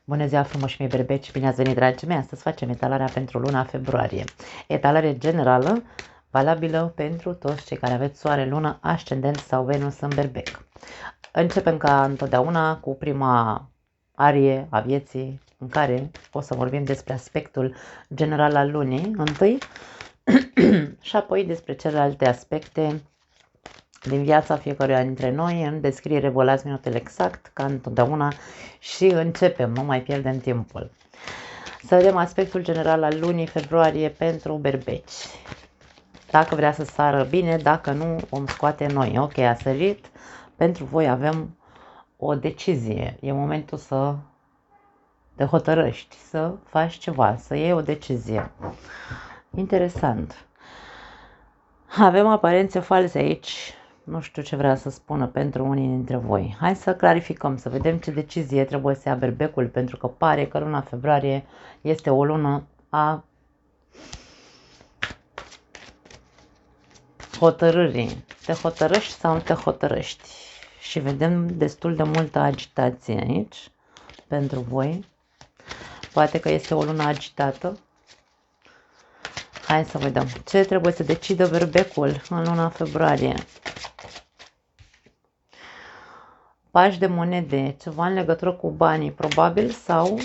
Bună ziua, frumoși mei berbeci, bine ați venit, dragii mei! Astăzi facem etalarea pentru luna februarie. Etalare generală, valabilă pentru toți cei care aveți soare, lună, ascendent sau Venus în berbec. Începem ca întotdeauna cu prima arie a vieții, în care o să vorbim despre aspectul general al lunii, întâi, și apoi despre celelalte aspecte din viața fiecăruia dintre noi. În descriere vă las minutul exact, ca întotdeauna, și începem, nu mai pierdem timpul. Să vedem aspectul general al lunii februarie pentru berbeci. Dacă vrea să sară bine, dacă nu, vom scoate noi. Ok, a sărit. Pentru voi avem o decizie. E momentul să te hotărăști, să faci ceva, să iei o decizie. Interesant. Avem aparențe false aici. Nu știu ce vrea să spună pentru unii dintre voi. Hai să clarificăm, să vedem ce decizie trebuie să ia berbecul, pentru că pare că luna februarie este o lună a hotărârii. Te hotărăști sau nu te hotărăști? Și vedem destul de multă agitație aici pentru voi. Poate că este o lună agitată. Hai să vedem ce trebuie să decidă berbecul în luna februarie. Pași de monede, ceva în legătură cu banii, probabil, sau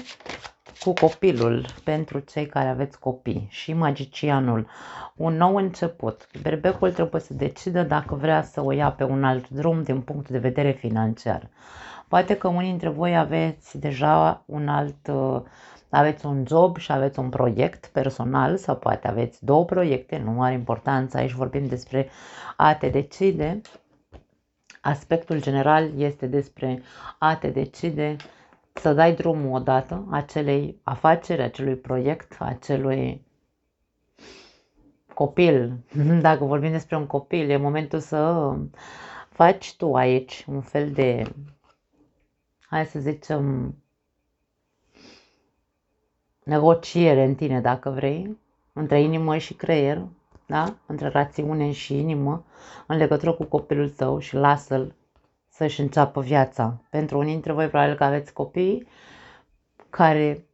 cu copilul, pentru cei care aveți copii, și magicianul. Un nou început. Berbecul trebuie să decidă dacă vrea să o ia pe un alt drum din punct de vedere financiar. Poate că unii dintre voi aveți deja aveți un job și aveți un proiect personal, sau poate aveți două proiecte, nu are importanță, aici vorbim despre a te decide. Aspectul general este despre a te decide să dai drumul odată acelei afaceri, acelui proiect, acelui copil. Dacă vorbim despre un copil, e momentul să faci tu aici un fel de, hai să zicem, negociere în tine, dacă vrei, între inimă și creier, da? Între rațiune și inimă, în legătură cu copilul tău, și lasă-l să-și înceapă viața. Pentru unii dintre voi, probabil că aveți copii care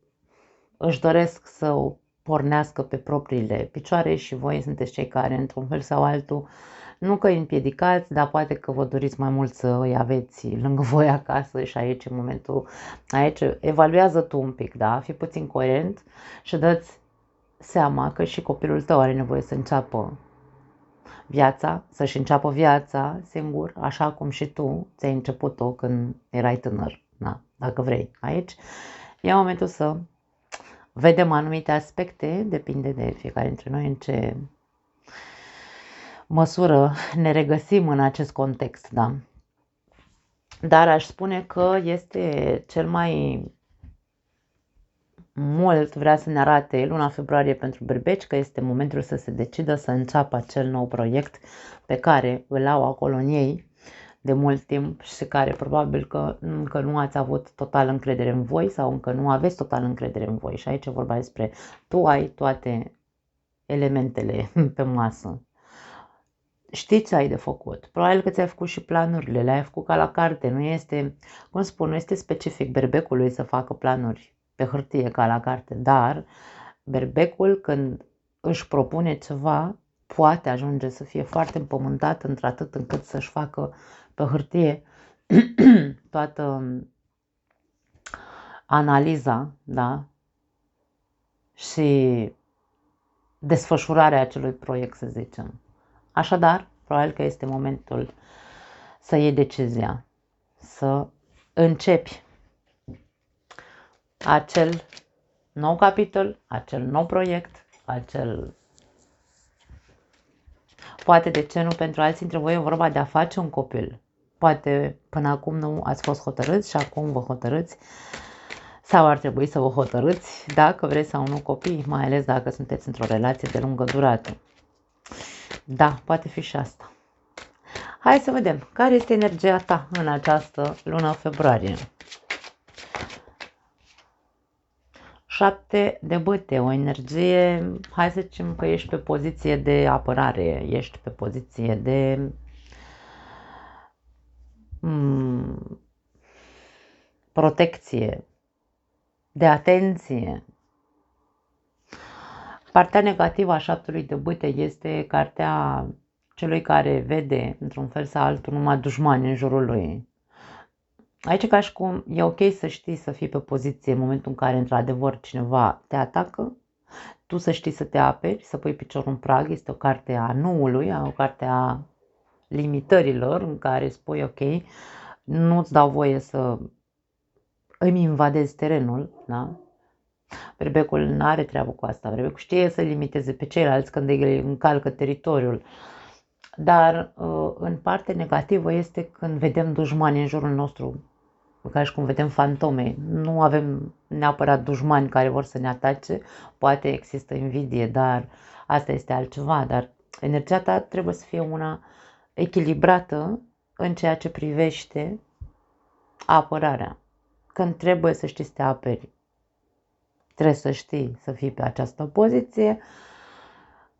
își doresc să o pornească pe propriile picioare și voi sunteți cei care, într-un fel sau altul, nu că îi împiedicați, dar poate că vă doriți mai mult să îi aveți lângă voi acasă, și aici, în momentul, aici, evaluează tu un pic, da? Fii puțin coerent și dă-ți seama că și copilul tău are nevoie să înceapă viața, să-și înceapă viața singur, așa cum și tu ți-ai început-o când erai tânăr, da? Dacă vrei. Aici e momentul să vedem anumite aspecte, depinde de fiecare dintre noi în ce măsură ne regăsim în acest context, da? Dar aș spune că este cel mai mult, vrea să ne arate luna februarie pentru berbeci, că este momentul să se decidă să înceapă acel nou proiect pe care îl au acolo în ei de mult timp și care probabil că încă nu ați avut total încredere în voi sau încă nu aveți total încredere în voi. Și aici e vorba despre tu ai toate elementele pe masă. Știi ce ai de făcut. Probabil că ți-ai făcut și planurile, le-ai făcut ca la carte. Nu este, cum spun, nu este specific berbecului să facă planuri pe hârtie ca la carte, dar berbecul, când își propune ceva, poate ajunge să fie foarte împământat într-atât încât să-și facă pe hârtie toată analiza, da? Și desfășurarea acelui proiect, să zicem. Așadar, probabil că este momentul să iei decizia, să începi acel nou capitol, acel nou proiect, Poate, de ce nu, pentru alții dintre voi e vorba de a face un copil. Poate până acum nu ați fost hotărâți și acum vă hotărâți, sau ar trebui să vă hotărâți dacă vreți sau nu copii, mai ales dacă sunteți într-o relație de lungă durată. Da, poate fi și asta. Hai să vedem care este energia ta în această lună februarie. 7 de bâte, o energie, hai să zicem că ești pe poziție de apărare, ești pe poziție de protecție. de atenție. Partea negativă a șaptelui de bâte este cartea celui care vede, într-un fel sau altul, numai dușmani în jurul lui. Aici ca și cum e ok să știi să fii pe poziție în momentul în care într-adevăr cineva te atacă, tu să știi să te aperi, să pui piciorul în prag, este o carte a nuului, o carte a limitărilor în care spui ok, nu-ți dau voie să îmi invadezi terenul, da? Berbecul nu are treabă cu asta, berbecul știe să limiteze pe ceilalți când îi încalcă teritoriul. Dar în parte negativă este când vedem dușmani în jurul nostru, ca și cum vedem fantome. Nu avem neapărat dușmani care vor să ne atace, poate există invidie, dar asta este altceva. Dar energia ta trebuie să fie una echilibrată în ceea ce privește apărarea. Când trebuie să știi să te aperi, trebuie să știi să fii pe această poziție.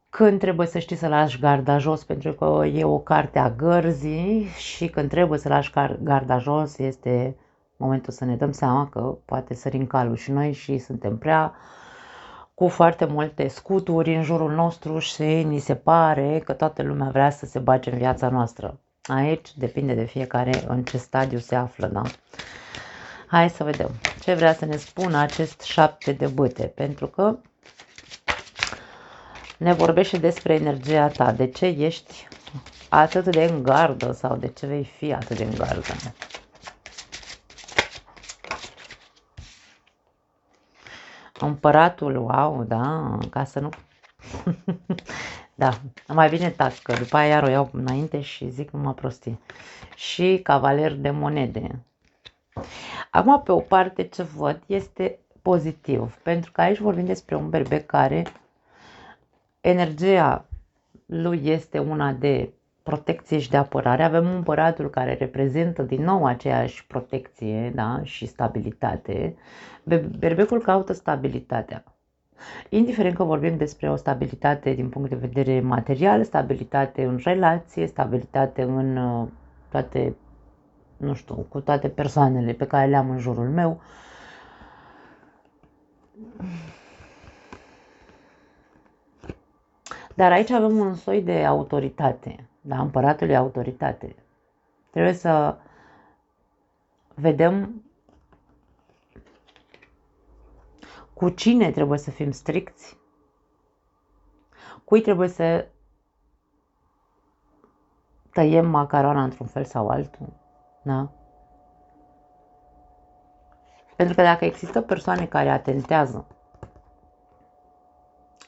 Când trebuie să știi să lași garda jos, pentru că e o carte a gărzii, și când trebuie să lași garda jos este momentul să ne dăm seama că poate sărim calul și noi și suntem prea cu foarte multe scuturi în jurul nostru și ni se pare că toată lumea vrea să se bage în viața noastră. Aici depinde de fiecare în ce stadiu se află, da? Hai să vedem ce vrea să ne spună acest 7 de bâte, pentru că ne vorbește despre energia ta, de ce ești atât de în gardă sau de ce vei fi atât de în gardă. Împăratul, wow, da, ca să nu... Da, mai bine tac, că după aia iar o iau înainte și zic numai prostii. Și cavaler de monede. Acum, pe o parte, ce văd este pozitiv, pentru că aici vorbim despre un berbec care energia lui este una de protecție și de apărare. Avem împăratul care reprezintă din nou aceeași protecție, da, și stabilitate. Berbecul caută stabilitatea. Indiferent că vorbim despre o stabilitate din punct de vedere material, stabilitate în relație, stabilitate în toate, nu știu, cu toate persoanele pe care le am în jurul meu. Dar aici avem un soi de autoritate, da? Împăratul e autoritate. Trebuie să vedem cu cine trebuie să fim stricți, cui trebuie să tăiem macaroana într-un fel sau altul, da? Pentru că dacă există persoane care atentează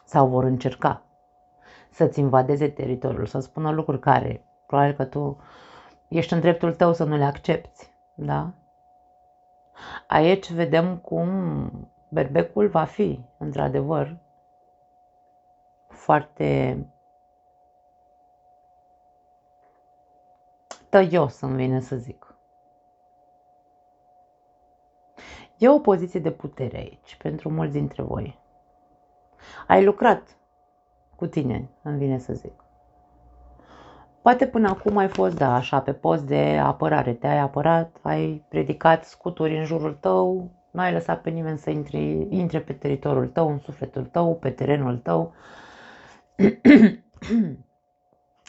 sau vor încerca să-ți invadeze teritoriul, să spună lucruri care probabil că tu ești în dreptul tău să nu le accepti, da? Aici vedem cum berbecul va fi, într-adevăr, foarte tăios, îmi vine să zic. E o poziție de putere aici, pentru mulți dintre voi. Ai lucrat cu tine, îmi vine să zic. Poate până acum ai fost, da, așa, pe post de apărare, te-ai apărat, ai predicat scuturi în jurul tău, nu ai lăsat pe nimeni să intre pe teritoriul tău, în sufletul tău, pe terenul tău,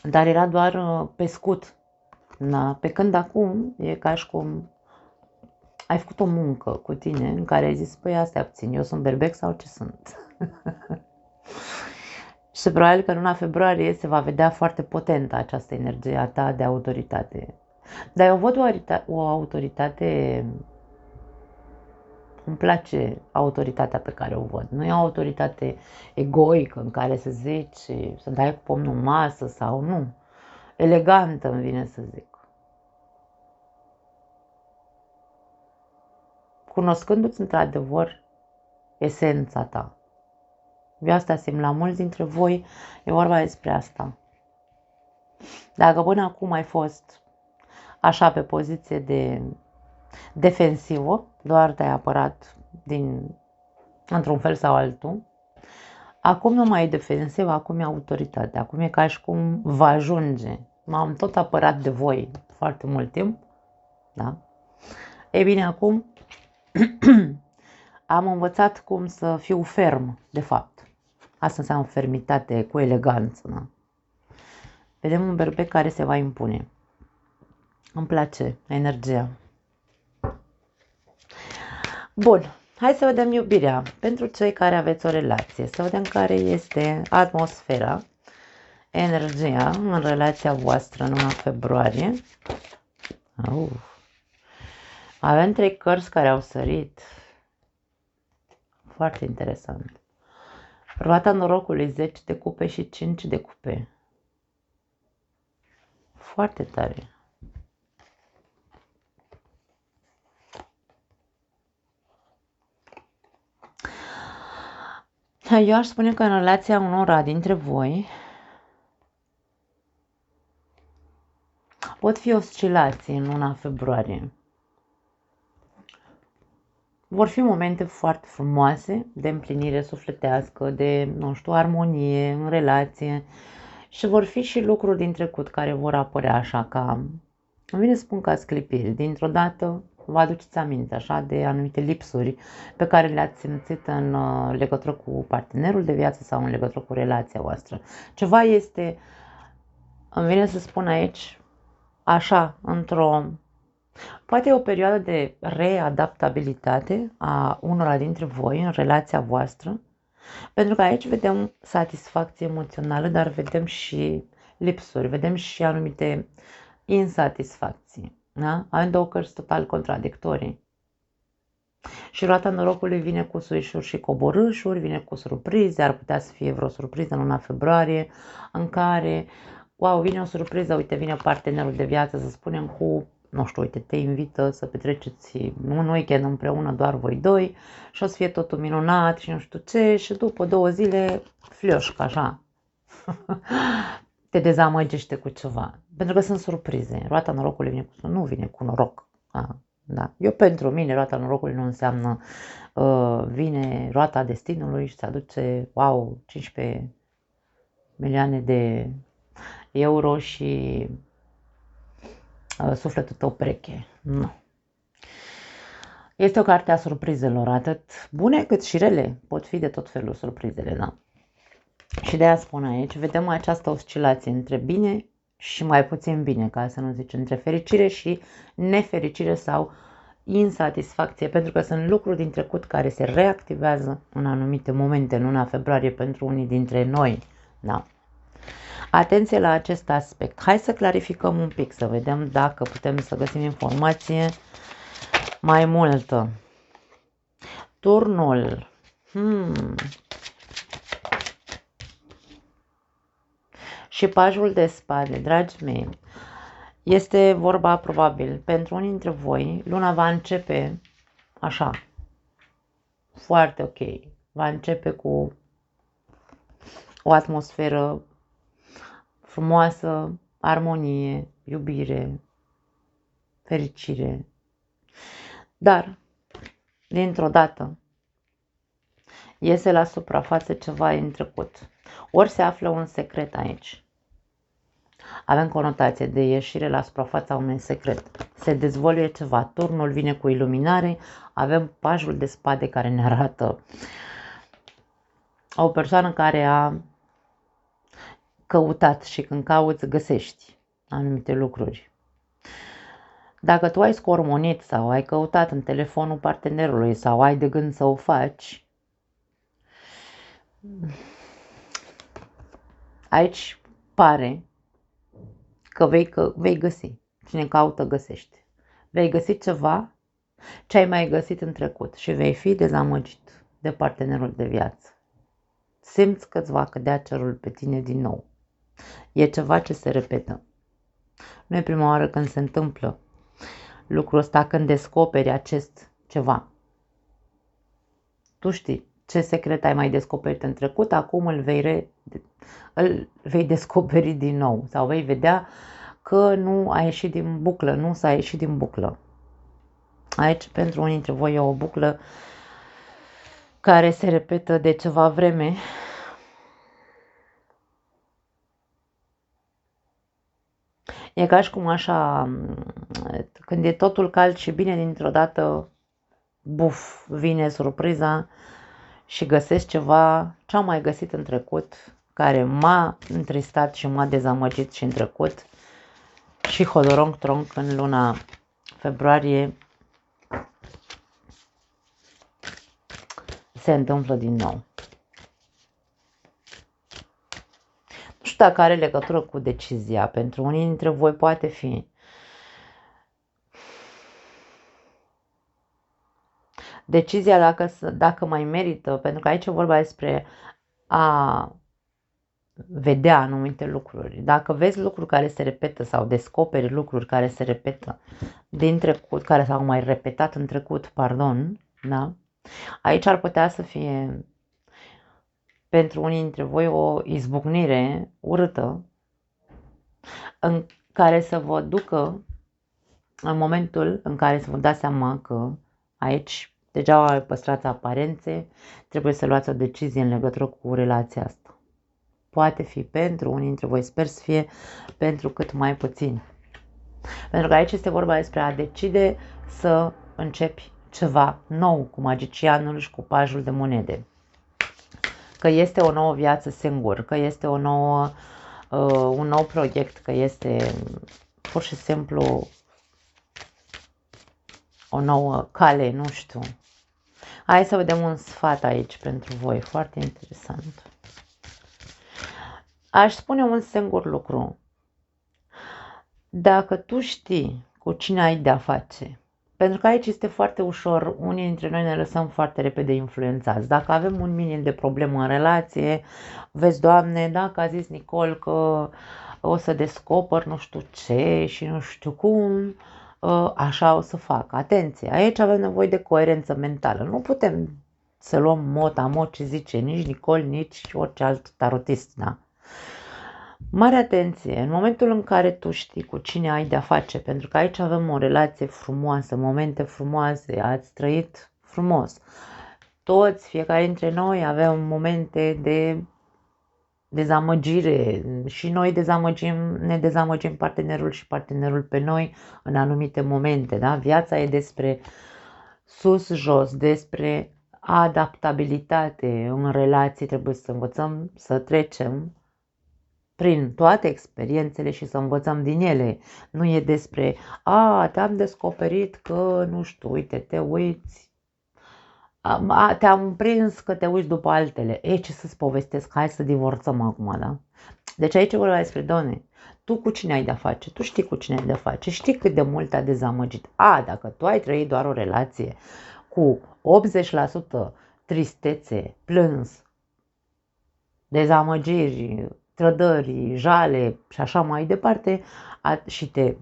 dar era doar pe scut. Da? Pe când acum e ca și cum ai făcut o muncă cu tine în care ai zis, păi astea puțin, eu sunt berbec sau ce sunt? Și probabil că în luna februarie se va vedea foarte potentă această energie a ta de autoritate. Dar eu văd o autoritate, îmi place autoritatea pe care o văd. Nu e o autoritate egoică în care să zici, să dai cu pomnul în masă sau nu. Elegantă, îmi vine să zic. Cunoscându-ți într-adevăr esența ta. Eu asta simt la mulți dintre voi, e vorba despre asta. Dacă până acum ai fost așa pe poziție de defensivă, doar te-ai apărat într-un fel sau altul, acum nu mai e defensivă, acum e autoritate, acum e ca și cum va ajunge. M-am tot apărat de voi foarte mult timp, da? Ei bine, acum Am învățat cum să fiu ferm, de fapt. Asta înseamnă fermitate cu eleganță. Da? Vedem un berbec care se va impune. Îmi place energia. Bun, hai să vedem iubirea. Pentru cei care aveți o relație, să vedem care este atmosfera, energia în relația voastră în luna februarie. Avem 3 cărți care au sărit. Foarte interesant. Roata norocului, 10 de cupe și 5 de cupe. Foarte tare. Eu aș spune că în relația unora dintre voi pot fi oscilații în luna februarie. Vor fi momente foarte frumoase de împlinire sufletească, de, nu știu, armonie în relație și vor fi și lucruri din trecut care vor apărea așa ca, îmi vine să spun ca sclipiri, dintr-o dată vă aduceți aminte așa de anumite lipsuri pe care le-ați simțit în legătură cu partenerul de viață sau în legătură cu relația voastră. Ceva este, îmi vine să spun aici, așa, poate e o perioadă de readaptabilitate a unora dintre voi în relația voastră, pentru că aici vedem satisfacție emoțională, dar vedem și lipsuri, vedem și anumite insatisfacții. Da? Avem 2 cărți total contradictorii. Și roata norocului vine cu suișuri și coborâșuri, vine cu surprize, ar putea să fie vreo surpriză în luna februarie, în care, wow, vine o surpriză, uite, vine partenerul de viață, să spunem, cu, nu știu, uite, te invită să petreceți un weekend împreună, doar voi doi, și o să fie totul minunat și nu știu ce, și după 2 zile, flioșcă, așa, te dezamăgește cu ceva, pentru că sunt surprize. Roata norocului vine nu vine cu noroc. Da. Eu, pentru mine, roata norocului nu înseamnă vine roata destinului și îți aduce, wow, 15 milioane de euro și sufletul tău pereche. Nu. Este o carte a surprizelor, atât bune cât și rele. Pot fi de tot felul surprizele, da. Și de aia spun aici, vedem această oscilație între bine și mai puțin bine, ca să nu zic, între fericire și nefericire sau insatisfacție, pentru că sunt lucruri din trecut care se reactivează în anumite momente, în luna februarie, pentru unii dintre noi. Da. Atenție la acest aspect. Hai să clarificăm un pic, să vedem dacă putem să găsim informație mai multă. Turnul. Și pajul de spade, dragii mei, este vorba probabil pentru unii dintre voi, luna va începe așa, foarte ok, va începe cu o atmosferă frumoasă, armonie, iubire, fericire, dar dintr-o dată iese la suprafață ceva în trecut, ori se află un secret aici. Avem conotație de ieșire la suprafața unui secret. Se dezvăluie ceva. Turnul vine cu iluminare. Avem pajul de spade care ne arată o persoană care a căutat și când cauți găsești anumite lucruri. Dacă tu ai scormonit sau ai căutat în telefonul partenerului sau ai de gând să o faci, aici pare că vei găsi. Cine caută, găsește. Vei găsi ceva ce ai mai găsit în trecut și vei fi dezamăgit de partenerul de viață. Simți că îți va cădea cerul pe tine din nou. E ceva ce se repetă. Nu e prima oară când se întâmplă lucrul ăsta, când descoperi acest ceva. Tu știi ce secret ai mai descoperit în trecut, acum îl vei descoperi din nou sau vei vedea că nu a ieșit din buclă, nu s-a ieșit din buclă. Aici, pentru unii dintre voi, e o buclă care se repetă de ceva vreme. E ca și cum așa, când e totul cald și bine, dintr-o dată buf, vine surpriza și găsesc ceva ce am mai găsit în trecut, care m-a întristat și m-a dezamăgit și în trecut. Și hodorong tronc în luna februarie se întâmplă din nou. Nu știu dacă are legătură cu decizia. Pentru unii dintre voi poate fi. Decizia dacă mai merită, pentru că aici e vorba despre a vedea anumite lucruri. Dacă vezi lucruri care se repetă sau descoperi lucruri care se repetă din trecut, care s-au mai repetat în trecut, pardon, da? Aici ar putea să fie pentru unii dintre voi o izbucnire urâtă în care să vă ducă în momentul în care să vă dați seama că aici degeaba păstrați aparențe, trebuie să luați o decizie în legătură cu relația asta. Poate fi pentru unii dintre voi, sper să fie pentru cât mai puțin. Pentru că aici este vorba despre a decide să începi ceva nou cu magicianul și cu pajul de monede. Că este o nouă viață singur, că este un nou proiect, că este pur și simplu o nouă cale, nu știu. Hai să vedem un sfat aici pentru voi, foarte interesant. Aș spune un singur lucru. Dacă tu știi cu cine ai de-a face, pentru că aici este foarte ușor, unii dintre noi ne lăsăm foarte repede influențați. Dacă avem un minim de problemă în relație, vezi, Doamne, dacă a zis Nicol că o să descoper nu știu ce și nu știu cum, așa o să fac. Atenție, aici avem nevoie de coerență mentală. Nu putem să luăm mot ce zice nici Nicol, nici orice alt tarotist, da? Mare atenție, în momentul în care tu știi cu cine ai de-a face, pentru că aici avem o relație frumoasă, momente frumoase, ați trăit frumos. Toți, fiecare dintre noi avem momente de dezamăgire și noi ne dezamăgim partenerul și partenerul pe noi în anumite momente. Da? Viața e despre sus-jos, despre adaptabilitate în relații, trebuie să învățăm să trecem prin toate experiențele și să învățăm din ele. Nu e despre, te-am descoperit că, nu știu, uite, te uiți, te-am prins că te uiți după altele. Ce să-ți povestesc, hai să divorțăm acum, da? Deci aici vorba despre, Doamne, tu cu cine ai de-a face? Tu știi cu cine ai de-a face? Știi cât de mult te-a dezamăgit? Dacă tu ai trăit doar o relație cu 80% tristețe, plâns, dezamăgiri, trădări, jale și așa mai departe, și te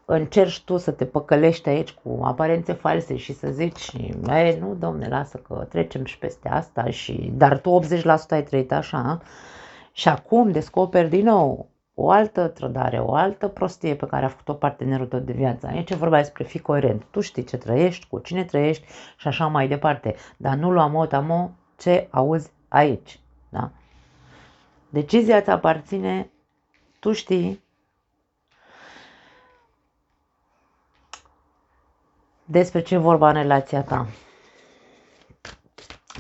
încerci tu să te păcălești aici cu aparențe false și să zici, nu, domne, lasă că trecem și peste asta, dar tu 80% ai trăit așa și acum descoperi din nou o altă trădare, o altă prostie pe care a făcut-o partenerul tău de viață. Aici e vorba despre fi coerent. Tu știi ce trăiești, cu cine trăiești și așa mai departe, dar nu lua mot ce auzi aici. Da? Decizia îți aparține, tu știi despre ce vorba în relația ta.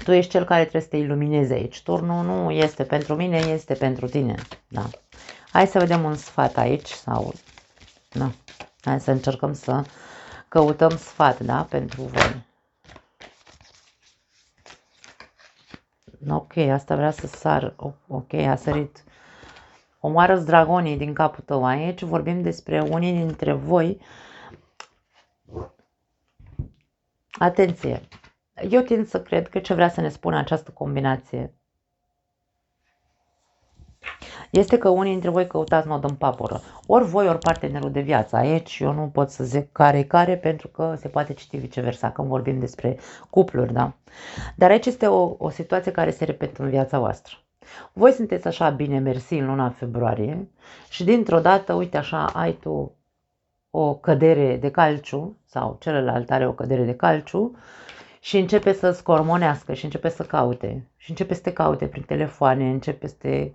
Tu ești cel care trebuie să te iluminezi aici. Turnul nu este pentru mine, este pentru tine. Da. Hai să vedem un sfat aici. Hai să încercăm să căutăm sfat, da, pentru voi. Ok, asta vrea să sar. Ok, a sărit. Omoară-ți dragonii din capul tău. Aici vorbim despre unii dintre voi. Atenție! Eu tind să cred că ce vrea să ne spună această combinație este că unii dintre voi căutați nod în papură. Ori voi, ori partenerul de viață. Aici eu nu pot să zic care, pentru că se poate citi viceversa când vorbim despre cupluri, da? Dar aici este o situație care se repetă în viața voastră. Voi sunteți așa bine mersi în luna februarie și dintr-o dată, uite așa, ai tu o cădere de calciu sau celălalt are o cădere de calciu și începe să scormonească și începe să caute. Și începe să te caute prin telefoane, începe să te...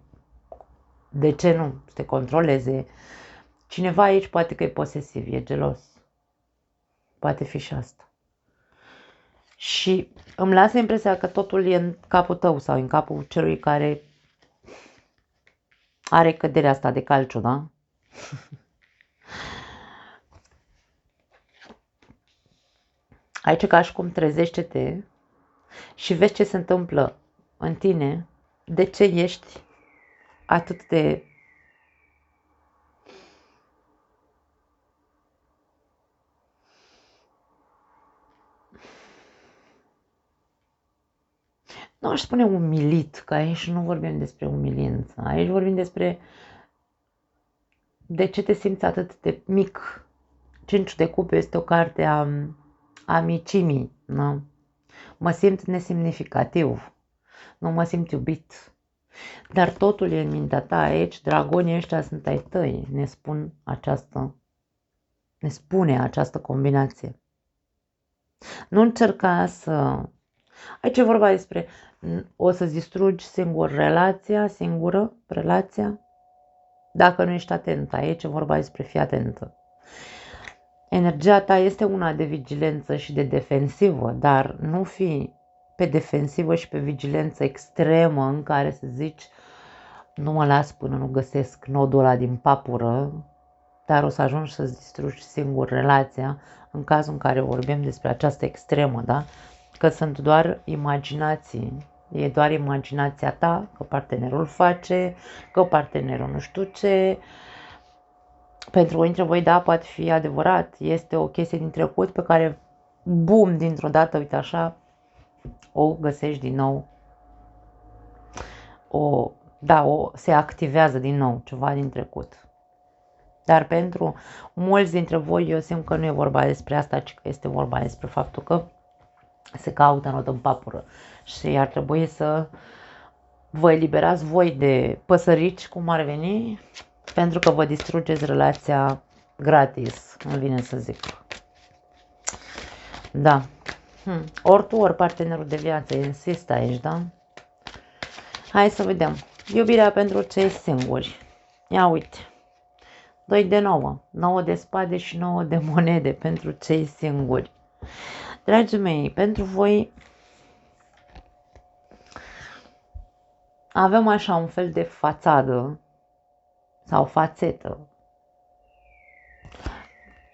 De ce nu? Să te controleze. Cineva aici poate că e posesiv, e gelos. Poate fi și asta. Și îmi lasă impresia că totul e în capul tău sau în capul celui care are căderea asta de calciu, da? Aici ca și cum trezește-te și vezi ce se întâmplă în tine, de ce ești atât de nu aș spune umilit, că aici nu vorbim despre umilință, aici vorbim despre de ce te simți atât de mic. 5 de cupe este o carte a micimii, nu? Mă simt nesemnificativ, nu mă simt iubit. Dar totul e în mintea ta aici, dragonii ăștia sunt ai tăi, ne spune această combinație. Nu încerca să... Aici e vorba despre o să-ți distrugi singură relația, dacă nu ești atent. Aici e vorba despre fii atentă. Energia ta este una de vigilență și de defensivă, dar nu fi pe defensivă și pe vigilență extremă în care să zici nu mă las până nu găsesc nodul ăla din papură, dar o să ajungi să-ți distrugi singur relația în cazul în care vorbim despre această extremă, da? Că sunt doar imaginații, e doar imaginația ta, că partenerul face, că partenerul nu știu ce. Pentru unii dintre voi, da, poate fi adevărat, este o chestie din trecut pe care, bum, dintr-o dată, uite așa, o găsești din nou, se activează din nou ceva din trecut. Dar pentru mulți dintre voi, eu simt că nu e vorba despre asta, ci că este vorba despre faptul că se caută nodul în papură și ar trebui să vă eliberați voi de păsărici, cum ar veni, pentru că vă distrugeți relația gratis, îmi vine să zic. Da. Ori tu, ori partenerul de viață, insist aici, da? Hai să vedem. Iubirea pentru cei singuri. Ia uite. 2 de 9. 9 de spade și 9 de monede pentru cei singuri. Dragii mei, pentru voi avem așa un fel de fațadă sau fațetă.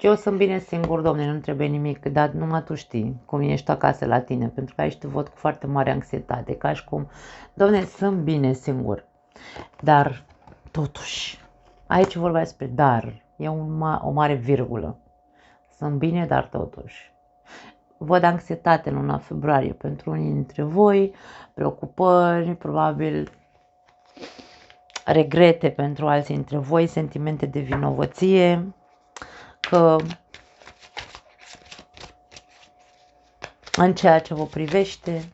Eu sunt bine singur, domne, nu trebuie nimic, dar numai tu știi cum ești acasă la tine, pentru că aici te văd cu foarte mare anxietate, ca și cum, domne, sunt bine singur, dar totuși, aici vorba despre dar, e o mare virgulă, sunt bine, dar totuși. Văd anxietate în luna februarie pentru unii dintre voi, preocupări, probabil regrete pentru alții dintre voi, sentimente de vinovăție, că în ceea ce vă privește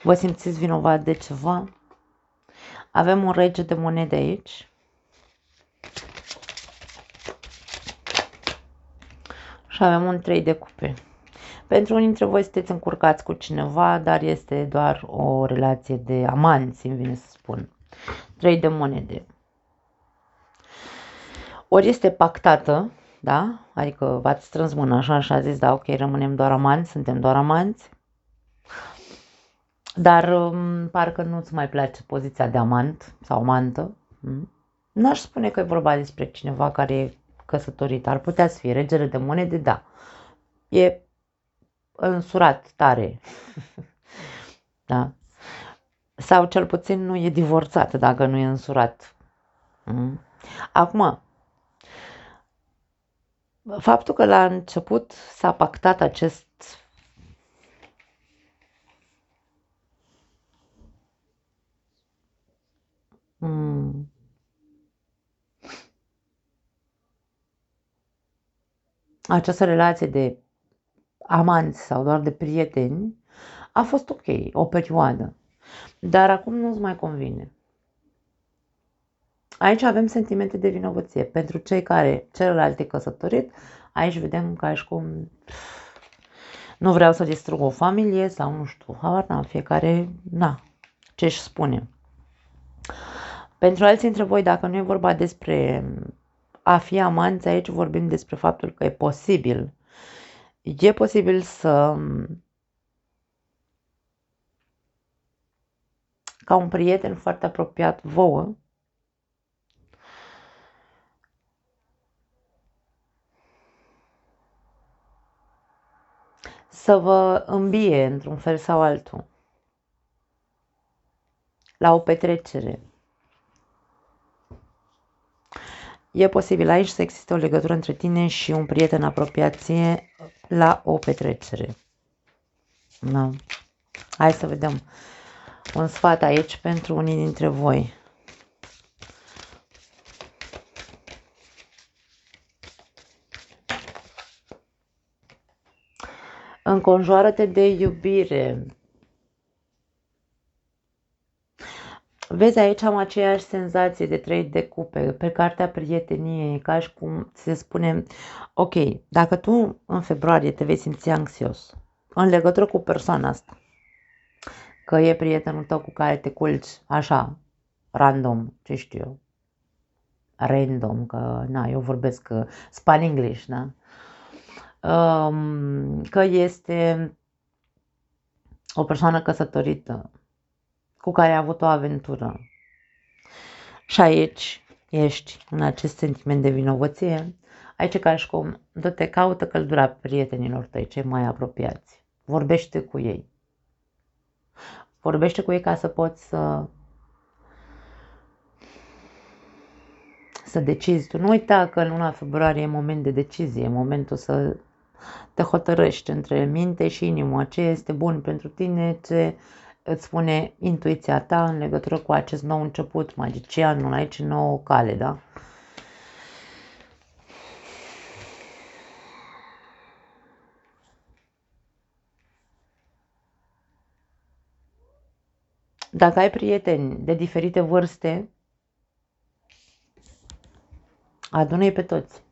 vă simțiți vinovat de ceva. Avem un rege de monede aici. Și avem un 3 de cupe. Pentru unii dintre voi sunteți încurcați cu cineva, dar este doar o relație de amanți, îmi vine să spun. 3 de monede. Ori este pactată, da? Adică v-ați strâns mâna așa și a zis, da, ok, rămânem doar amanți, suntem doar amanți. Dar parcă nu-ți mai place poziția de amant sau amantă. N-aș spune că e vorba despre cineva care e căsătorit. Ar putea să fie regele de monede, da. E însurat tare. Da. Sau cel puțin nu e divorțat dacă nu e însurat. Acum, faptul că la început s-a pactat acest această relație de amanți sau doar de prieteni a fost ok, o perioadă. Dar acum nu-ți mai convine. Aici avem sentimente de vinovăție. Pentru cei care celălalt e căsătorit, aici vedem ca și cum nu vreau să distrug o familie sau nu știu, habar n-am, fiecare, ce își spune. Pentru alții dintre voi, dacă nu e vorba despre a fi amanți, aici vorbim despre faptul că e posibil să ca un prieten foarte apropiat vouă, să vă îmbie într-un fel sau altul la o petrecere. E posibil aici să existe o legătură între tine și un prieten apropiat ție la o petrecere. Da. Hai să vedem un sfat aici pentru unii dintre voi. Înconjoară-te de iubire. Vezi, aici am aceeași senzație de 3 de cupe pe cartea prieteniei, ca și cum se spune, ok, dacă tu în februarie te vei simți anxios în legătură cu persoana asta, că e prietenul tău cu care te culci așa, random, ce știu eu, random, că na, eu vorbesc span English, da? Că este o persoană căsătorită cu care ai avut o aventură și aici ești în acest sentiment de vinovăție, aici ca și cum du-te, caută căldura prietenilor tăi, cei mai apropiați, vorbește cu ei. Vorbește cu ei ca să poți să decizi. Tu nu uita că în luna februarie e moment de decizie, e momentul să te hotărăști între minte și inimă, ce este bun pentru tine, ce îți spune intuiția ta în legătură cu acest nou început, magicianul, aici nouă cale, da? Dacă ai prieteni de diferite vârste, adună-i pe toți.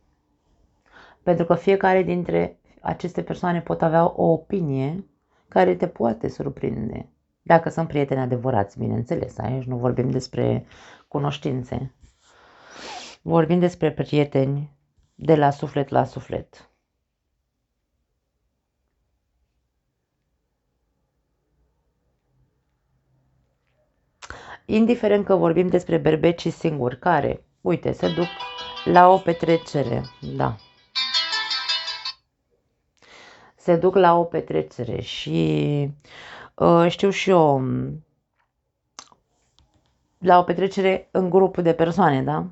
Pentru că fiecare dintre aceste persoane pot avea o opinie care te poate surprinde. Dacă sunt prieteni adevărați, bineînțeles, aici nu vorbim despre cunoștințe. Vorbim despre prieteni de la suflet la suflet. Indiferent că vorbim despre berbecii singuri care, uite, se duc la o petrecere, da. Se duc la o petrecere și știu și eu, la o petrecere în grup de persoane, da?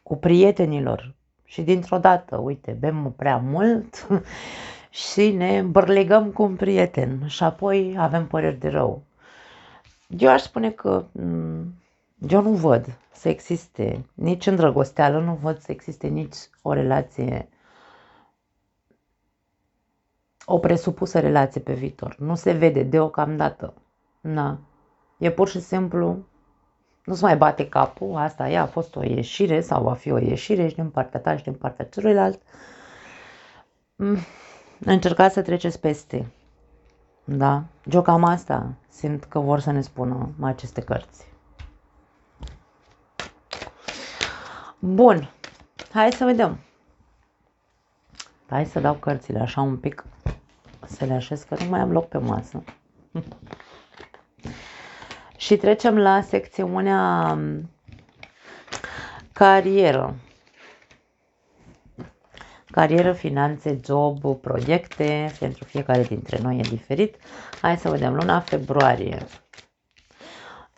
Cu prietenilor și dintr-o dată, uite, bem prea mult și ne îmbărlegăm cu un prieten și apoi avem păreri de rău. Eu aș spune că eu nu văd să existe nici îndrăgosteală, nu văd să existe nici o relație, o presupusă relație pe viitor. Nu se vede deocamdată. Na. E pur și simplu, nu-ți mai bate capul, asta a fost o ieșire sau va fi o ieșire și din partea ta și din partea celuilalt. Încercați să treceți peste. Da? Eu cam asta simt că vor să ne spună aceste cărți. Bun. Hai să vedem. Hai să dau cărțile așa un pic, să le așez, că nu mai am loc pe masă. Și trecem la secțiunea carieră. Carieră, finanțe, job, proiecte, pentru fiecare dintre noi e diferit. Hai să vedem, luna februarie.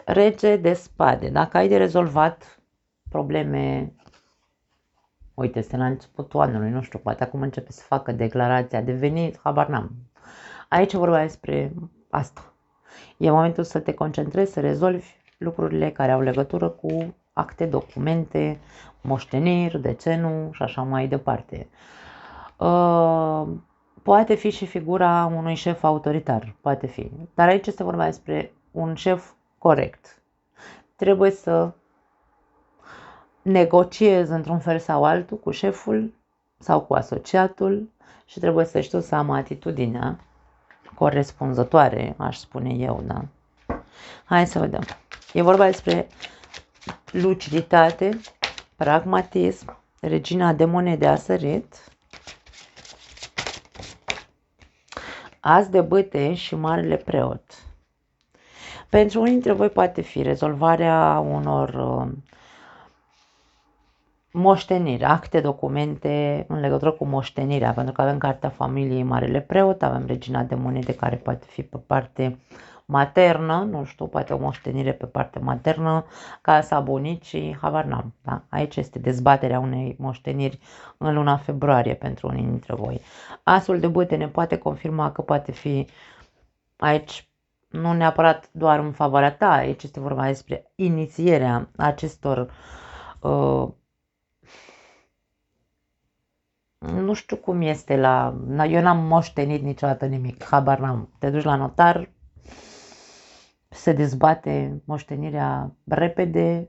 Rege de spade. Dacă ai de rezolvat probleme, uite, este la începutul anului, nu știu, poate acum începe să facă declarația de venit, habar n-am. Aici vorba despre asta. E momentul să te concentrezi, să rezolvi lucrurile care au legătură cu acte, documente, moșteniri, de ce nu și așa mai departe. Poate fi și figura unui șef autoritar, poate fi. Dar aici este vorba despre un șef corect. Trebuie să negociezi într-un fel sau altul cu șeful sau cu asociatul și trebuie să știu să am atitudinea corespunzătoare, aș spune eu, da? Hai să vedem. E vorba despre luciditate, pragmatism, regina de monede a sărit. As de bâte și marele preot. Pentru unii dintre voi poate fi rezolvarea unor moșteniri, acte, documente în legătură cu moștenirea, pentru că avem cartea familiei marele preot, avem regina de monede care poate fi pe parte maternă, nu știu, poate o moștenire pe parte maternă, casa bunicii, habar n-am, da? Aici este dezbaterea unei moșteniri în luna februarie pentru unii dintre voi. Asul de bâte ne poate confirma că poate fi aici nu neapărat doar în favoarea ta, aici este vorba despre inițierea acestor nu știu cum este eu n-am moștenit niciodată nimic, habar n-am. Te duci la notar, se dezbate moștenirea repede,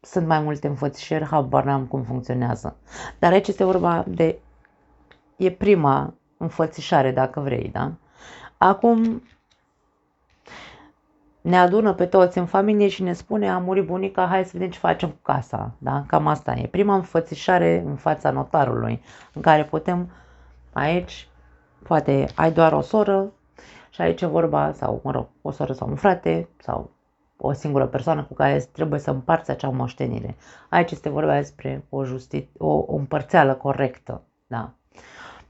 sunt mai multe înfățișări, habar n-am cum funcționează. Dar aici este vorba de, e prima înfățișare dacă vrei, da? Acum ne adună pe toți în familie și ne spune: a murit bunica, hai să vedem ce facem cu casa, da? Cam asta e prima înfățișare în fața notarului, în care putem, aici, poate ai doar o soră și aici e vorba, sau mă rog, o soră sau un frate, sau o singură persoană cu care trebuie să împarți acea moștenire. Aici este vorba despre o împărțeală corectă, da?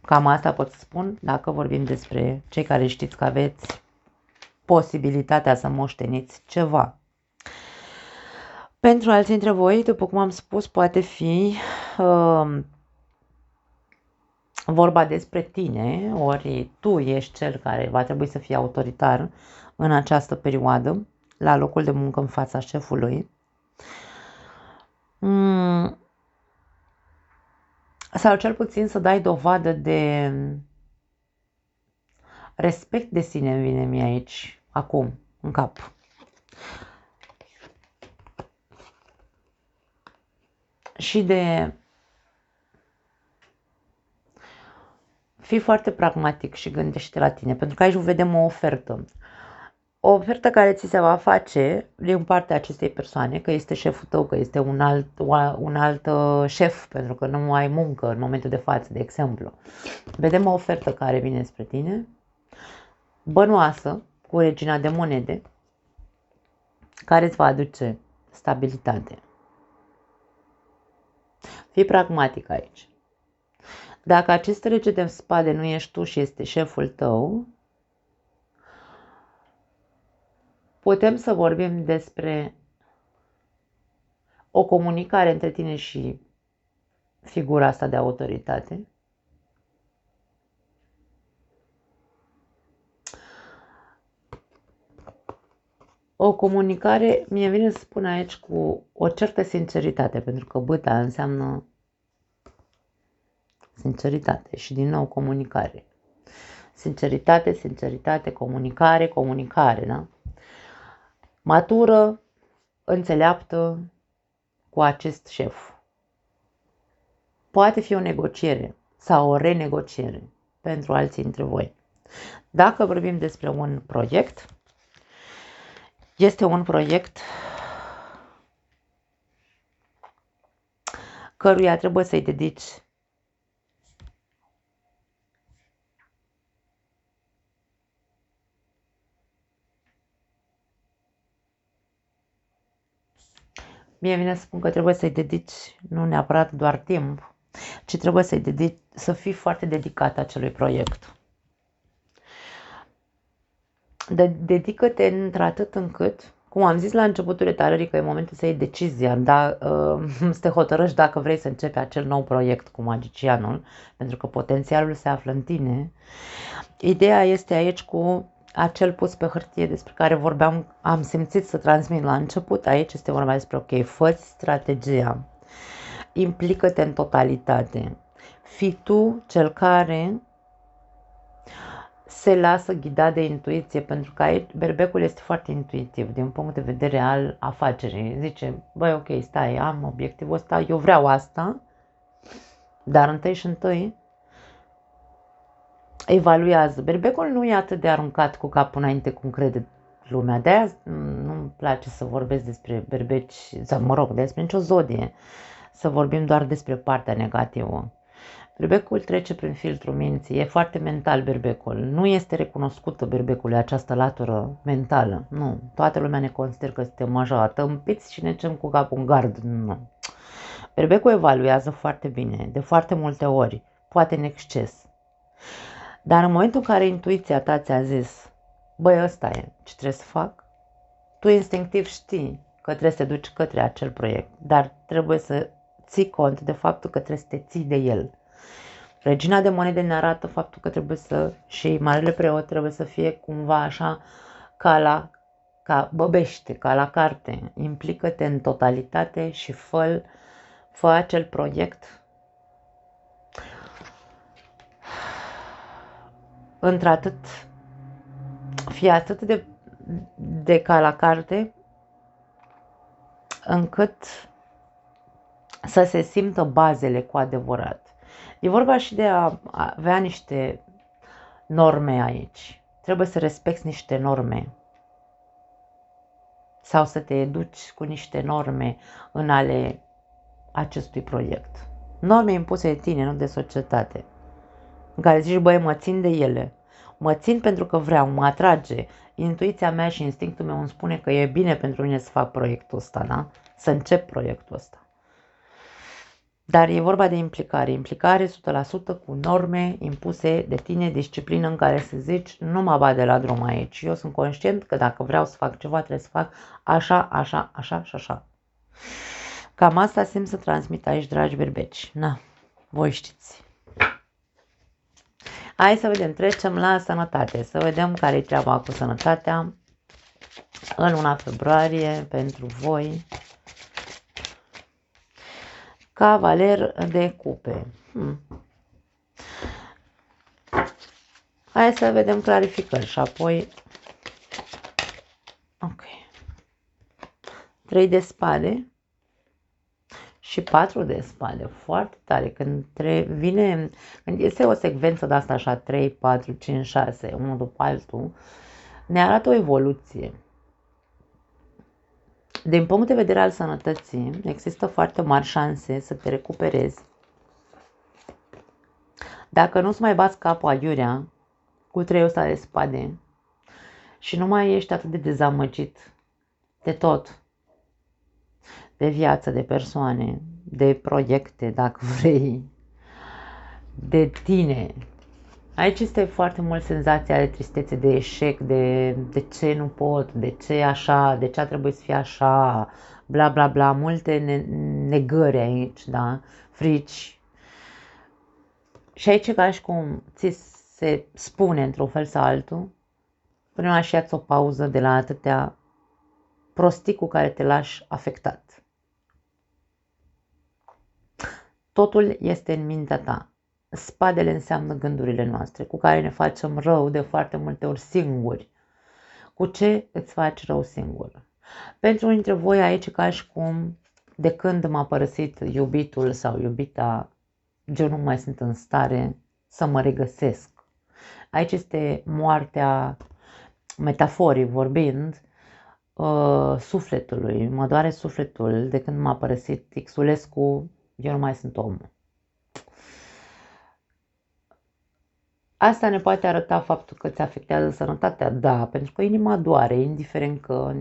Cam asta pot să spun dacă vorbim despre cei care știți că aveți posibilitatea să moșteniți ceva. Pentru alții dintre voi, după cum am spus, poate fi vorba despre tine, ori tu ești cel care va trebui să fie autoritar în această perioadă, la locul de muncă în fața șefului. Sau cel puțin să dai dovadă de respect de sine, îmi vine mie aici, acum, în cap. Și de fii foarte pragmatic și gândește la tine, pentru că aici vedem o ofertă. O ofertă care ți se va face din partea acestei persoane, că este șeful tău, că este un alt șef, pentru că nu ai muncă în momentul de față, de exemplu. Vedem o ofertă care vine spre tine, bănoasă, cu regina de monede, care îți va aduce stabilitate. Fii pragmatic aici. Dacă acest rege de spade nu ești tu și este șeful tău, putem să vorbim despre o comunicare între tine și figura asta de autoritate. O comunicare, mie vine să spun aici, cu o certă sinceritate, pentru că bâta înseamnă sinceritate și din nou comunicare. Sinceritate, comunicare, da? Matură, înțeleaptă cu acest șef. Poate fi o negociere sau o renegociere pentru alții dintre voi. Dacă vorbim despre un proiect, este un proiect căruia trebuie să-i dedici mie vine să spun că trebuie să-i dedici nu neapărat doar timp, ci trebuie să-i dedici, să fii foarte dedicat acelui proiect. Dedică-te într-atât încât, cum am zis la începutul etalării, că e momentul să iei decizia, da, să te hotărăști dacă vrei să începi acel nou proiect cu magicianul, pentru că potențialul se află în tine. Ideea este aici cu acel pus pe hârtie despre care vorbeam, am simțit să transmit la început. Aici este vorba despre, ok, fă-ți strategia, implică-te în totalitate, fii tu cel care se lasă ghidat de intuiție, pentru că aici berbecul este foarte intuitiv din punct de vedere al afacerii. Zice, băi, ok, stai, am obiectivul ăsta, eu vreau asta, dar întâi și întâi evaluează. Berbecul nu e atât de aruncat cu capul înainte cum crede lumea. De-aia nu-mi place să vorbesc despre berbeci, sau mă rog, despre nicio zodie, să vorbim doar despre partea negativă. Berbecul trece prin filtrul minții, e foarte mental berbecul. Nu este recunoscută berbecului această latură mentală. Nu. Toată lumea ne consideră că suntem așa tâmpiți și ne cem cu capul în gard. Nu. Berbecul evaluează foarte bine, de foarte multe ori, poate în exces. Dar în momentul în care intuiția ta ți-a zis, băi, ăsta e ce trebuie să fac, tu instinctiv știi că trebuie să te duci către acel proiect, dar trebuie să ții cont de faptul că trebuie să te ții de el. Regina de monede ne arată faptul că trebuie să, și Marele Preot trebuie să fie cumva așa ca băbește, ca la carte. Implică-te în totalitate și fă acel proiect fie atât de ca la carte, încât să se simtă bazele cu adevărat. E vorba și de a avea niște norme aici. Trebuie să respecti niște norme sau să te educi cu niște norme în ale acestui proiect. Norme impuse de tine, nu de societate. În care zici, băi, mă țin de ele. Mă țin pentru că vreau, mă atrage. Intuiția mea și instinctul meu îmi spune că e bine pentru mine să fac proiectul ăsta, da? Să încep proiectul ăsta. Dar e vorba de implicare 100% cu norme impuse de tine, disciplină în care să zici, nu mă bat de la drum aici. Eu sunt conștient că dacă vreau să fac ceva, trebuie să fac așa, așa, așa și așa. Cam asta simt să transmit aici, dragi berbeci. Na, voi știți. Hai să vedem, trecem la sănătate, să vedem care e treaba cu sănătatea în luna februarie pentru voi. Cavaler de cupe. Hai să vedem clarificări și apoi... Ok. 3 de spade și 4 de spade. Foarte tare. Când este o secvență de asta așa, 3, 4, 5, 6, unul după altul, ne arată o evoluție. Din punct de vedere al sănătății, există foarte mari șanse să te recuperezi. Dacă nu-ți mai bați capul aiurea cu 3 ăsta de spade și nu mai ești atât de dezamăgit de tot, de viață, de persoane, de proiecte, dacă vrei, de tine. Aici este foarte mult senzația de tristețe, de eșec, de ce nu pot, de ce așa, de ce a trebuit să fie așa, bla bla bla, multe negări aici, da, frici. Și aici e ca și cum ți se spune într-un fel sau altul, până așa ia-ți o pauză de la atâtea prostii cu care te lași afectat. Totul este în mintea ta. Spadele înseamnă gândurile noastre, cu care ne facem rău de foarte multe ori singuri. Cu ce îți faci rău singur? Pentru unii dintre voi aici ca și cum de când m-a părăsit iubitul sau iubita, eu nu mai sunt în stare să mă regăsesc. Aici este moartea, metaforic vorbind, sufletului. Mă doare sufletul de când m-a părăsit Xulescu, eu nu mai sunt omul. Asta ne poate arăta faptul că ți afectează sănătatea, da, pentru că inima doare, indiferent că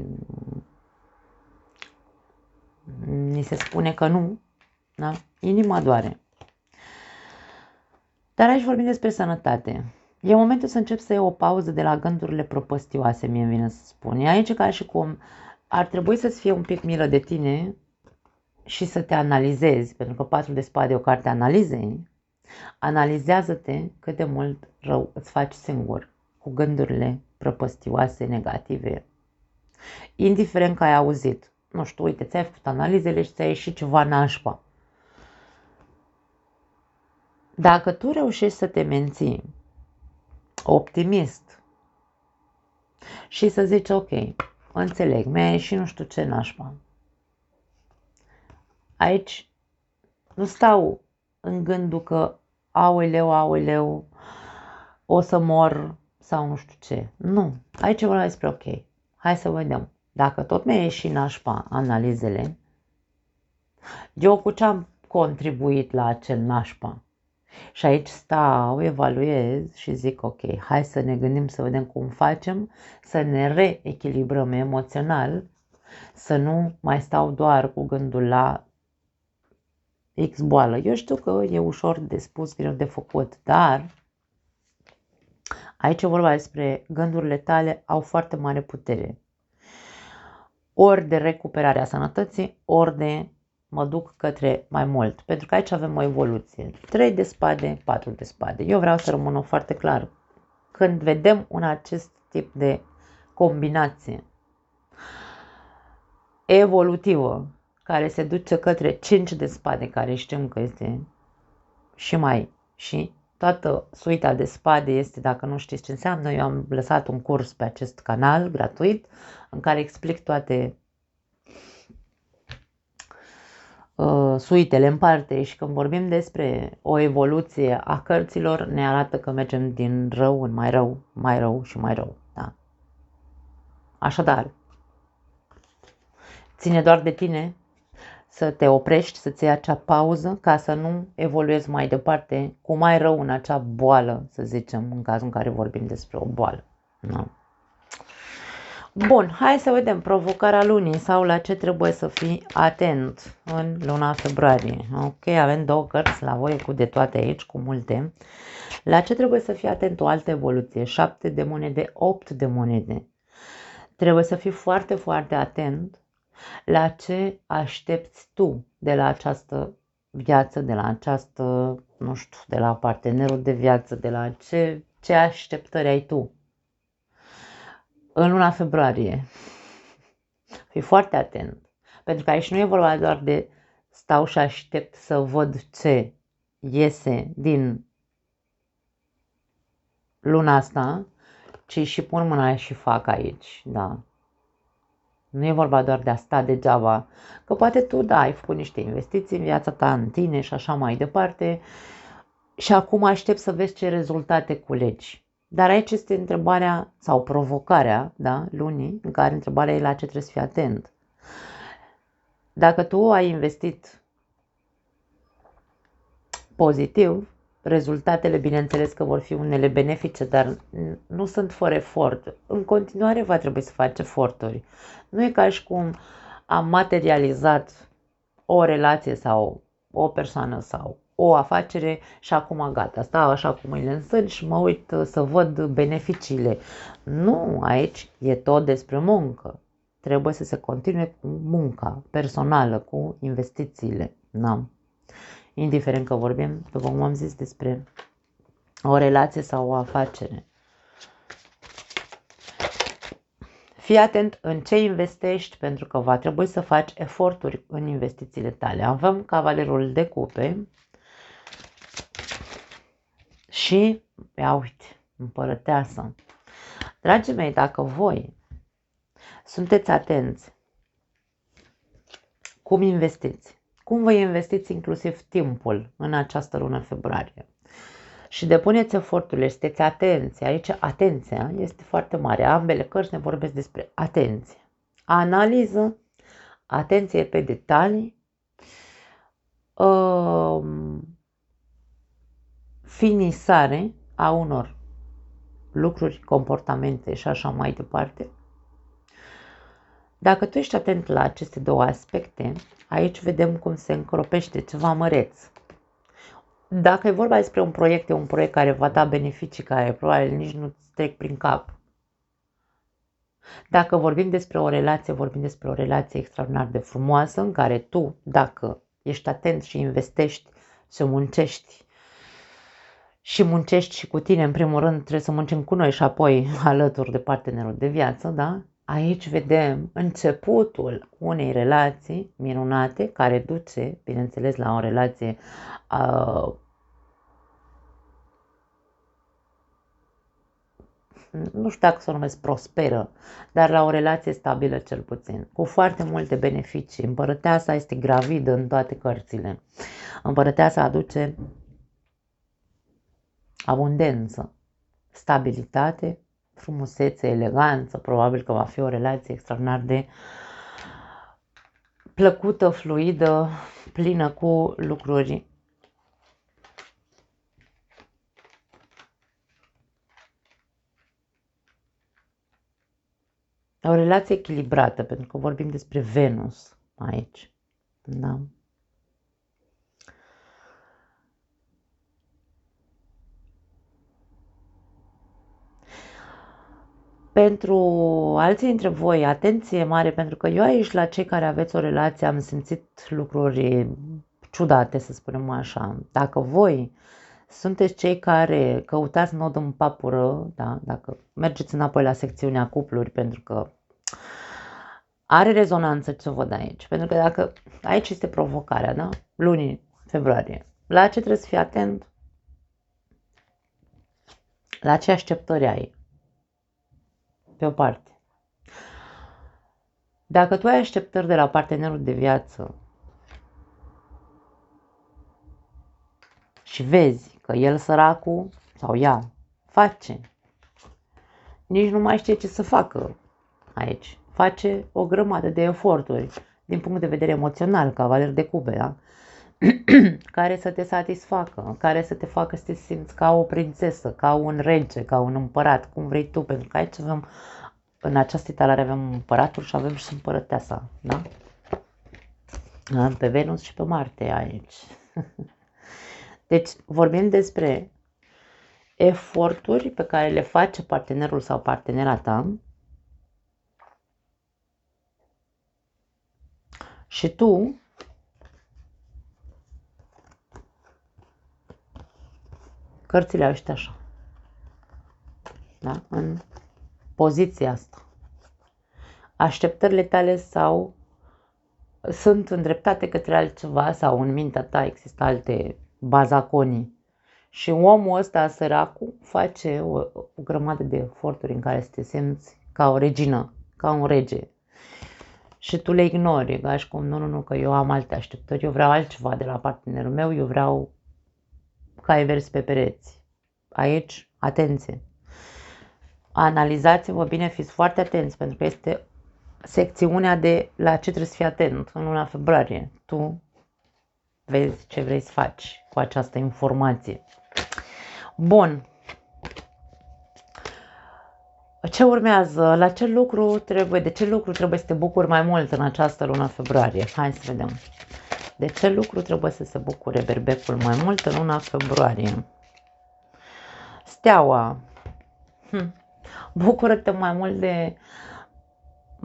ni se spune că nu, da? Inima doare. Dar aici vorbim despre sănătate. E momentul să încep să iei o pauză de la gândurile propăstioase, mie îmi vine să spun. E aici ca și cum ar trebui să-ți fie un pic milă de tine și să te analizezi, pentru că 4 de spade e o carte analizei. Analizează-te cât de mult rău îți faci singur cu gândurile prăpăstioase, negative. Indiferent că ai auzit, nu știu, uite, ți-ai făcut analizele și ți-a ieșit ceva nașpa. Dacă tu reușești să te menții optimist și să zici, ok, înțeleg, mi-a ieșit nu știu ce nașpa. Aici nu stau în gândul că aoleu, o să mor sau nu știu ce. Nu, aici vorbim despre ok, hai să vedem. Dacă tot mi-a ieșit nașpa analizele, eu cu ce am contribuit la acel nașpa? Și aici stau, evaluez și zic ok, hai să ne gândim să vedem cum facem să ne reechilibrăm emoțional, să nu mai stau doar cu gândul la X boală. Eu știu că e ușor de spus, greu de făcut, dar aici e vorba despre gândurile tale au foarte mare putere. Ori de recuperarea sănătății, ori de mă duc către mai mult. Pentru că aici avem o evoluție. 3 de spade, 4 de spade. Eu vreau să rămână foarte clar. Când vedem un acest tip de combinație evolutivă care se duce către 5 de spade, care știm că este și toată suita de spade este, dacă nu știți ce înseamnă, eu am lăsat un curs pe acest canal gratuit în care explic toate suitele în parte și când vorbim despre o evoluție a cărților, ne arată că mergem din rău în mai rău, mai rău și mai rău. Da? Așadar, ține doar de tine să te oprești, să-ți iei acea pauză ca să nu evoluezi mai departe cu mai rău în acea boală, să zicem, în cazul în care vorbim despre o boală. Da? Bun, hai să vedem provocarea lunii sau la ce trebuie să fii atent în luna februarie. Ok, avem 2 cărți la voi cu de toate aici, cu multe. La ce trebuie să fii atent? O altă evoluție, 7 de monede, 8 de monede. Trebuie să fii foarte, foarte atent la ce aștepți tu de la această viață, de la această, nu știu, de la partenerul de viață, de la ce așteptări ai tu. În luna februarie, fii foarte atent, pentru că aici nu e vorba doar de stau și aștept să văd ce iese din luna asta, ci și pun mâna și fac aici, da. Nu e vorba doar de a sta degeaba, că poate tu, da, ai făcut niște investiții în viața ta, în tine și așa mai departe și acum aștept să vezi ce rezultate culegi. Dar aici este întrebarea sau provocarea, da, lunii, în care întrebarea e la ce trebuie să fii atent. Dacă tu ai investit pozitiv, rezultatele bineînțeles că vor fi unele benefice, dar nu sunt fără efort. În continuare va trebui să faci eforturi. Nu e ca și cum am materializat o relație sau o persoană sau o afacere și acum gata, stau așa cu mâinile în sân și mă uit să văd beneficiile. Nu, aici e tot despre muncă. Trebuie să se continue cu munca personală, cu investițiile. Da. Indiferent că vorbim, după cum am zis, despre o relație sau o afacere. Fii atent în ce investești, pentru că va trebui să faci eforturi în investițiile tale. Avem cavalerul de cupe și, ia uite, împărăteasă. Dragii mei, dacă voi sunteți atenți cum investiți, cum vă investiți inclusiv timpul în această lună februarie și depuneți eforturile, sunteți atenți, aici atenția este foarte mare. Ambele cărți ne vorbesc despre atenție, analiză, atenție pe detalii, finisare a unor lucruri, comportamente și așa mai departe. Dacă tu ești atent la aceste două aspecte, aici vedem cum se încropește ceva măreț. Dacă e vorba despre un proiect, e un proiect care va da beneficii care probabil nici nu-ți trec prin cap. Dacă vorbim despre o relație, vorbim despre o relație extraordinar de frumoasă în care tu, dacă ești atent și investești și muncești și cu tine, în primul rând trebuie să muncim cu noi și apoi alături de partenerul de viață, da? Aici vedem începutul unei relații minunate care duce, bineînțeles, la o relație nu știu dacă să o numesc prosperă, dar la o relație stabilă cel puțin, cu foarte multe beneficii. Împărăteasa este gravidă în toate cărțile. Împărăteasa aduce abundență, stabilitate, frumusețe, eleganță. Probabil că va fi o relație extraordinar de plăcută, fluidă, plină cu lucruri O relație echilibrată, pentru că vorbim despre Venus aici. Da? Pentru alții dintre voi, atenție mare, pentru că eu aici la cei care aveți o relație am simțit lucruri ciudate, să spunem așa. Dacă voi sunteți cei care căutați nod în papură, da? Dacă mergeți înapoi la secțiunea cupluri, pentru că are rezonanță ce văd aici. Pentru că dacă aici este provocarea, da? Lunii februarie. La ce trebuie să fii atent? La ce așteptări ai? Pe o parte. Dacă tu ai așteptări de la partenerul de viață și vezi că el săracul sau ea face, nici nu mai știe ce să facă aici. Face o grămadă de eforturi din punct de vedere emoțional, cavaler de cube, da? Care să te satisfacă, care să te facă să te simți ca o prințesă, ca un rege, ca un împărat, cum vrei tu, pentru că aici avem, în această etalare avem împăratul și avem și împărăteasa, da? Pe Venus și pe Marte aici. Deci vorbim despre eforturi pe care le face partenerul sau partenera ta și tu cărțile au ăștia așa, da? În poziția asta. Așteptările tale sau sunt îndreptate către altceva sau în mintea ta există alte bazaconii. Și omul ăsta, săracul, face o grămadă de eforturi în care să te simți ca o regină, ca un rege. Și tu le ignori, ca și cum, nu, că eu am alte așteptări, eu vreau altceva de la partenerul meu, eu vreau cai verzi pe pereți. Aici, atenție! Analizați-vă bine, fiți foarte atenți, pentru că este secțiunea de la ce trebuie să fii atent în luna februarie. Tu vezi ce vrei să faci cu această informație. Bun. Ce urmează? La ce lucru trebuie, de ce lucru trebuie să te bucuri mai mult în această lună februarie? Hai să vedem. De ce lucru trebuie să se bucure berbecul mai mult în luna februarie? Steaua. Bucură-te mai mult de...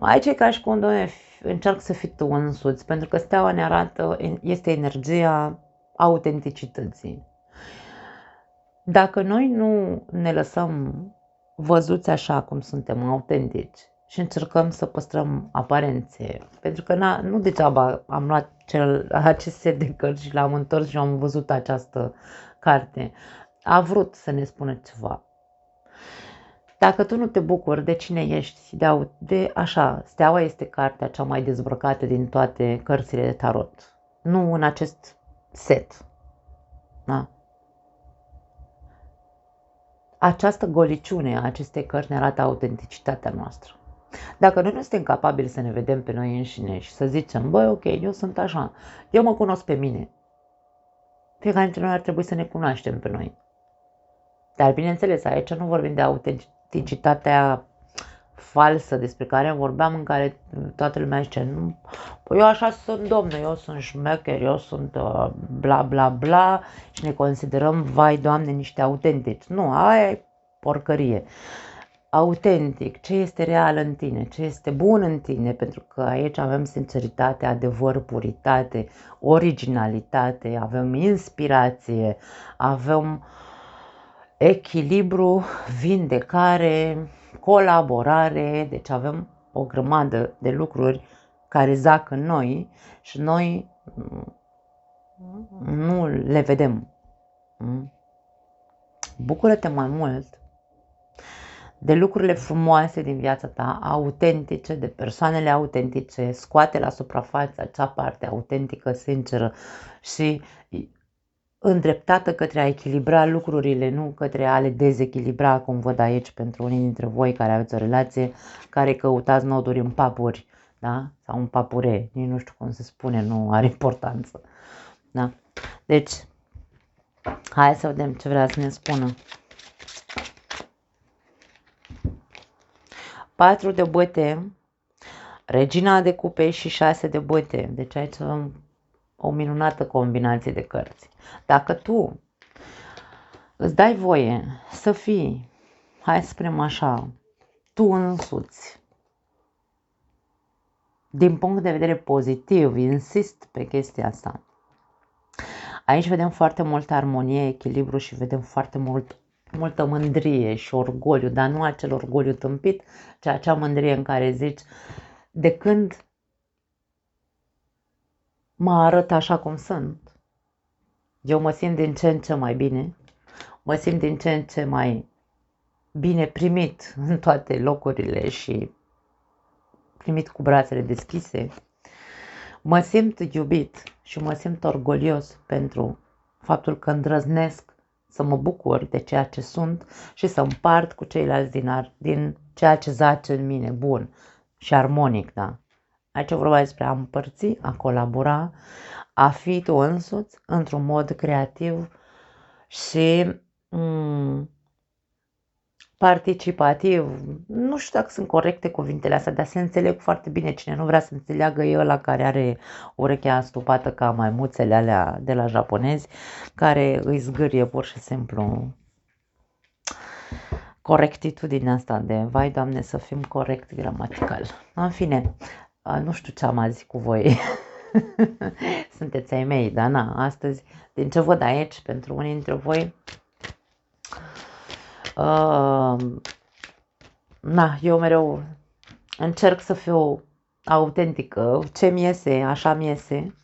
Aici e ca și cum, doamne, încerc să fii tu însuți, pentru că steaua ne arată, este energia autenticității. Dacă noi nu ne lăsăm văzuți așa cum suntem, autentici, și încercăm să păstrăm aparențe, pentru că nu degeaba am luat acest set de cărți și l-am întors și am văzut această carte. A vrut să ne spună ceva. Dacă tu nu te bucuri de cine ești, de așa, steaua este cartea cea mai dezbrăcată din toate cărțile de tarot. Nu în acest set. Da? Această goliciune a acestei cărți ne arată autenticitatea noastră. Dacă noi nu suntem capabili să ne vedem pe noi înșine și să zicem, băi, ok, eu sunt așa, eu mă cunosc pe mine. Fiecare dintre noi ar trebui să ne cunoaștem pe noi. Dar, bineînțeles, aici nu vorbim de autenticitatea falsă despre care vorbeam, în care toată lumea zice, nu, păi eu așa sunt, domnule, eu sunt șmecher, eu sunt bla bla bla și ne considerăm, vai Doamne, niște autentici. Nu, aia e porcărie. Autentic, ce este real în tine, ce este bun în tine, pentru că aici avem sinceritate, adevăr, puritate, originalitate, avem inspirație, avem echilibru, vindecare, colaborare, deci avem o grămadă de lucruri care zac în noi și noi nu le vedem. Bucură-te mai mult de lucrurile frumoase din viața ta, autentice, de persoanele autentice, scoate la suprafață acea parte autentică, sinceră și îndreptată către a echilibra lucrurile, nu către a le dezechilibra, cum văd aici pentru unii dintre voi care aveți o relație, care căutați noduri în papuri, da? Sau în papure, nici nu știu cum se spune, nu are importanță. Da? Deci, hai să vedem ce vrea să ne spună. 4 de băte, regina de cupe și 6 de băte. Deci aici avem o minunată combinație de cărți. Dacă tu îți dai voie să fii, hai să spunem așa, tu însuți, din punct de vedere pozitiv, insist pe chestia asta. Aici vedem foarte multă armonie, echilibru și vedem foarte multă mândrie și orgoliu, dar nu acel orgoliu tâmpit, ci acea mândrie în care zici, de când mă arăt așa cum sunt, eu mă simt din ce în ce mai bine, mă simt din ce în ce mai bine primit în toate locurile și primit cu brațele deschise. Mă simt iubit și mă simt orgolios pentru faptul că îndrăznesc să mă bucur de ceea ce sunt și să împart cu ceilalți din ceea ce zace în mine, bun și armonic, da? Aici e vorba despre a împărți, a colabora, a fi tu însuți într-un mod creativ și participativ. Nu știu dacă sunt corecte cuvintele astea, dar se înțeleg foarte bine. Cine nu vrea să înțeleagă e ăla care are urechea astupată ca maimuțele alea de la japonezi, care îi zgârie pur și simplu corectitudinea asta de vai, Doamne, să fim corect gramatical. În fine, nu știu ce am azi cu voi. Sunteți ai mei, dar na, astăzi, din ce văd aici, pentru unii dintre voi, eu mereu încerc să fiu autentică, ce mi iese, așa mi iese.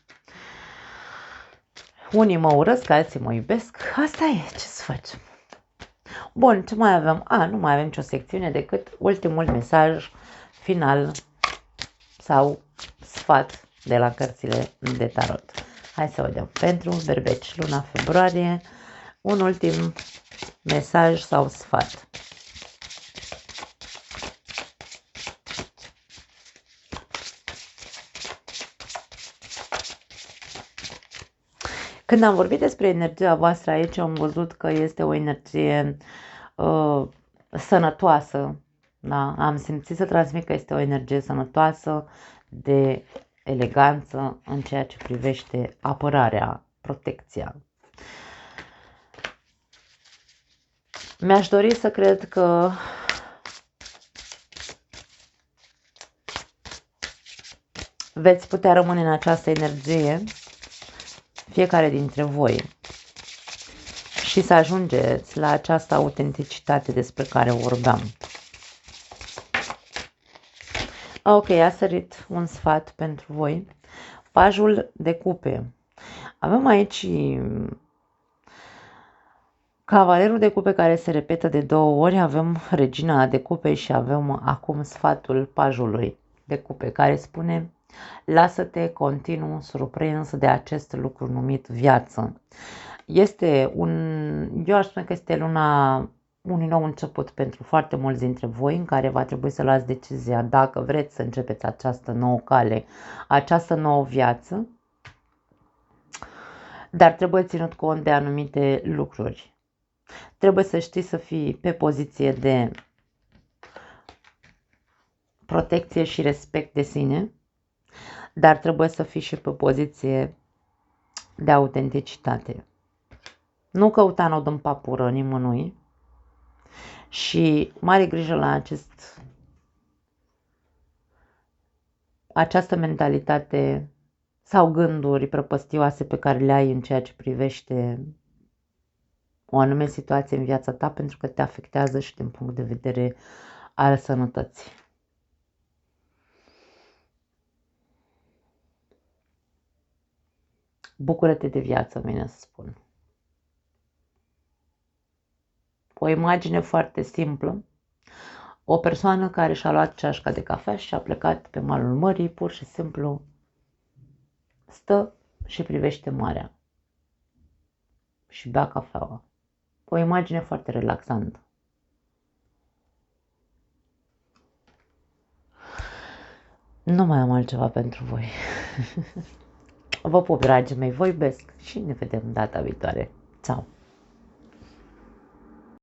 Unii mă urăsc, alții mă iubesc, asta e, ce să facem. Bun, ce mai avem? Nu mai avem nicio secțiune decât ultimul mesaj final sau sfat de la cărțile de tarot. Hai să vedem. Pentru berbeci, luna februarie, un ultim mesaj sau sfat. Când am vorbit despre energia voastră aici, am văzut că este o energie sănătoasă. Da? Am simțit să transmit că este o energie sănătoasă, de eleganță în ceea ce privește apărarea, protecția. Mi-aș dori să cred că veți putea rămâne în această energie, fiecare dintre voi, și să ajungeți la această autenticitate despre care vorbeam. Ok, a sărit un sfat pentru voi. Pajul de cupe. Avem aici cavalerul de cupe care se repetă de 2 ori, avem regina de cupe și avem acum sfatul pajului de cupe care spune: lasă-te continuu surprins de acest lucru numit viață. Eu aș spune că este luna unui nou început pentru foarte mulți dintre voi, în care va trebui să luați decizia dacă vreți să începeți această nouă cale, această nouă viață, dar trebuie ținut cont de anumite lucruri. Trebuie să știi să fii pe poziție de protecție și respect de sine, dar trebuie să fii și pe poziție de autenticitate. Nu căuta nod în papură nimănui și mare grijă la această mentalitate sau gânduri prăpăstioase pe care le ai în ceea ce privește o anume situație în viața ta, pentru că te afectează și din punct de vedere al sănătății. Bucură-te de viață, bine să spun. O imagine foarte simplă. O persoană care și-a luat ceașca de cafea și a plecat pe malul mării, pur și simplu stă și privește marea și bea cafeaua. O imagine foarte relaxantă. Nu mai am altceva pentru voi. Vă pup, dragii mei, vă iubesc și ne vedem data viitoare. Ciao!